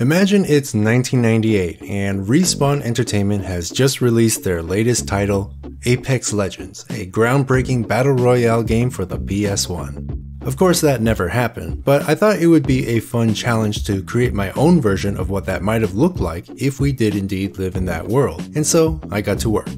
Imagine it's 1998 and Respawn Entertainment has just released their latest title, Apex Legends, a groundbreaking battle royale game for the PS1. Of course that never happened, but I thought it would be a fun challenge to create my own version of what that might have looked like if we did indeed live in that world, and so I got to work.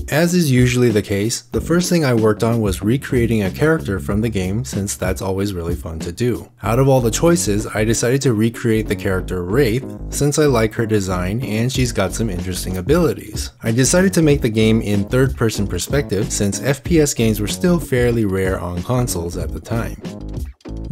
As is usually the case, the first thing I worked on was recreating a character from the game, since that's always really fun to do. Out of all the choices, I decided to recreate the character Wraith, since I like her design and she's got some interesting abilities. I decided to make the game in third-person perspective, since FPS games were still fairly rare on consoles at the time.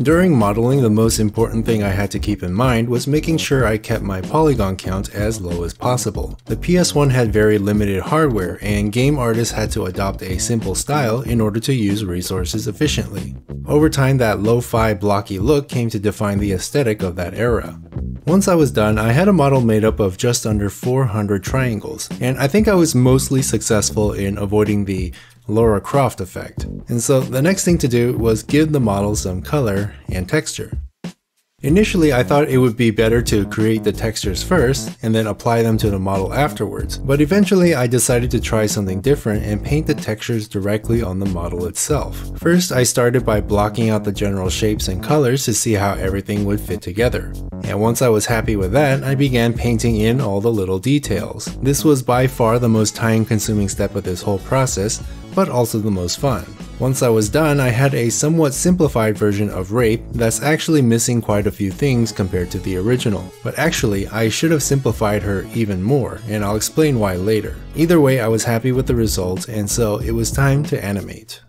During modeling, the most important thing I had to keep in mind was making sure I kept my polygon count as low as possible. The PS1 had very limited hardware, and game artists had to adopt a simple style in order to use resources efficiently. Over time, that lo-fi blocky look came to define the aesthetic of that era. Once I was done, I had a model made up of just under 400 triangles, and I think I was mostly successful in avoiding the Lara Croft effect. And so the next thing to do was give the model some color and texture. Initially, I thought it would be better to create the textures first and then apply them to the model afterwards, but eventually I decided to try something different and paint the textures directly on the model itself. First, I started by blocking out the general shapes and colors to see how everything would fit together. And once I was happy with that, I began painting in all the little details. This was by far the most time-consuming step of this whole process, but also the most fun. Once I was done, I had a somewhat simplified version of Wraith that's actually missing quite a few things compared to the original. But actually, I should have simplified her even more, and I'll explain why later. Either way, I was happy with the results, and so it was time to animate.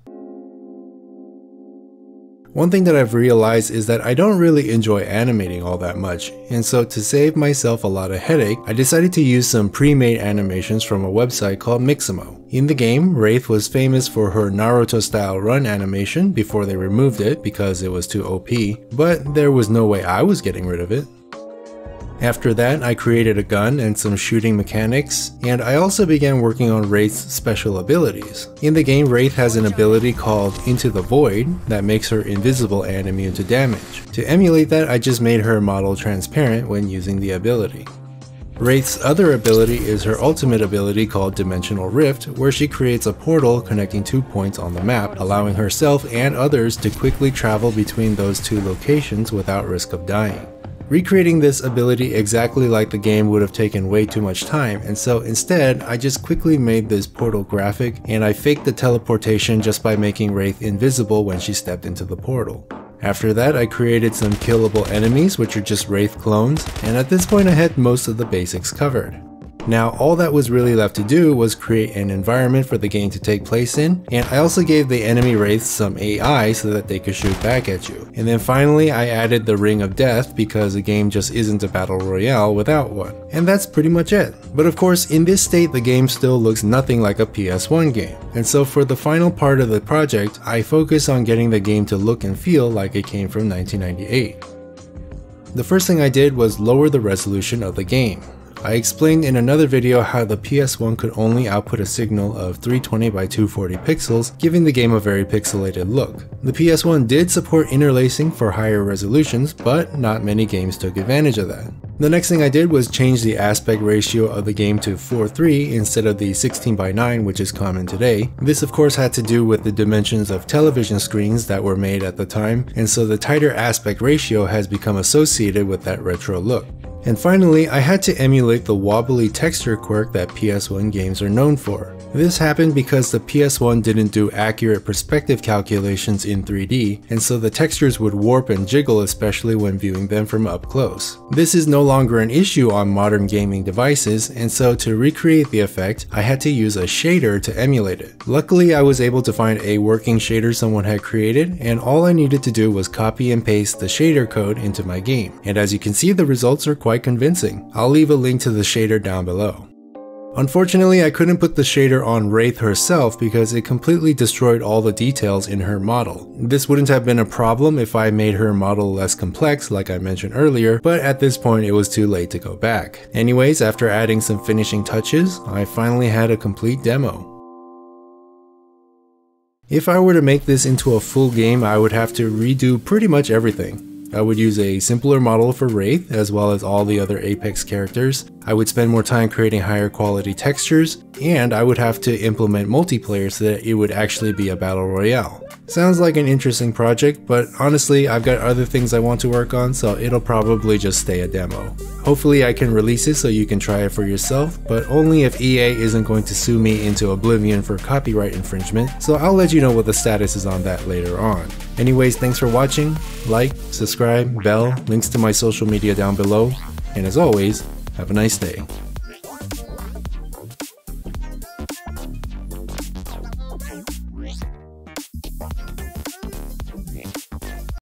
One thing that I've realized is that I don't really enjoy animating all that much, and so to save myself a lot of headache, I decided to use some pre-made animations from a website called Mixamo. In the game, Wraith was famous for her Naruto-style run animation before they removed it because it was too OP, but there was no way I was getting rid of it. After that, I created a gun and some shooting mechanics, and I also began working on Wraith's special abilities. In the game, Wraith has an ability called Into the Void that makes her invisible and immune to damage. To emulate that, I just made her model transparent when using the ability. Wraith's other ability is her ultimate ability called Dimensional Rift, where she creates a portal connecting 2 points on the map, allowing herself and others to quickly travel between those two locations without risk of dying. Recreating this ability exactly like the game would have taken way too much time, and so instead I just quickly made this portal graphic, and I faked the teleportation just by making Wraith invisible when she stepped into the portal. After that, I created some killable enemies, which are just Wraith clones, and at this point I had most of the basics covered. Now all that was really left to do was create an environment for the game to take place in, and I also gave the enemy wraiths some AI so that they could shoot back at you. And then finally I added the Ring of Death because the game just isn't a battle royale without one. And that's pretty much it. But of course, in this state the game still looks nothing like a PS1 game. And so for the final part of the project, I focused on getting the game to look and feel like it came from 1998. The first thing I did was lower the resolution of the game. I explained in another video how the PS1 could only output a signal of 320 by 240 pixels, giving the game a very pixelated look. The PS1 did support interlacing for higher resolutions, but not many games took advantage of that. The next thing I did was change the aspect ratio of the game to 4:3 instead of the 16:9, which is common today. This of course had to do with the dimensions of television screens that were made at the time, and so the tighter aspect ratio has become associated with that retro look. And finally, I had to emulate the wobbly texture quirk that PS1 games are known for. This happened because the PS1 didn't do accurate perspective calculations in 3D, and so the textures would warp and jiggle, especially when viewing them from up close. This is no longer an issue on modern gaming devices, and so to recreate the effect, I had to use a shader to emulate it. Luckily, I was able to find a working shader someone had created, and all I needed to do was copy and paste the shader code into my game. And as you can see, the results are quite convincing. I'll leave a link to the shader down below. Unfortunately, I couldn't put the shader on Wraith herself because it completely destroyed all the details in her model. This wouldn't have been a problem if I made her model less complex like I mentioned earlier, but at this point it was too late to go back. Anyways, after adding some finishing touches, I finally had a complete demo. If I were to make this into a full game, I would have to redo pretty much everything. I would use a simpler model for Wraith as well as all the other Apex characters. I would spend more time creating higher quality textures, and I would have to implement multiplayer so that it would actually be a battle royale. Sounds like an interesting project, but honestly I've got other things I want to work on, so it'll probably just stay a demo. Hopefully I can release it so you can try it for yourself, but only if EA isn't going to sue me into oblivion for copyright infringement, so I'll let you know what the status is on that later on. Anyways, thanks for watching, like, subscribe, bell, links to my social media down below, and as always, have a nice day.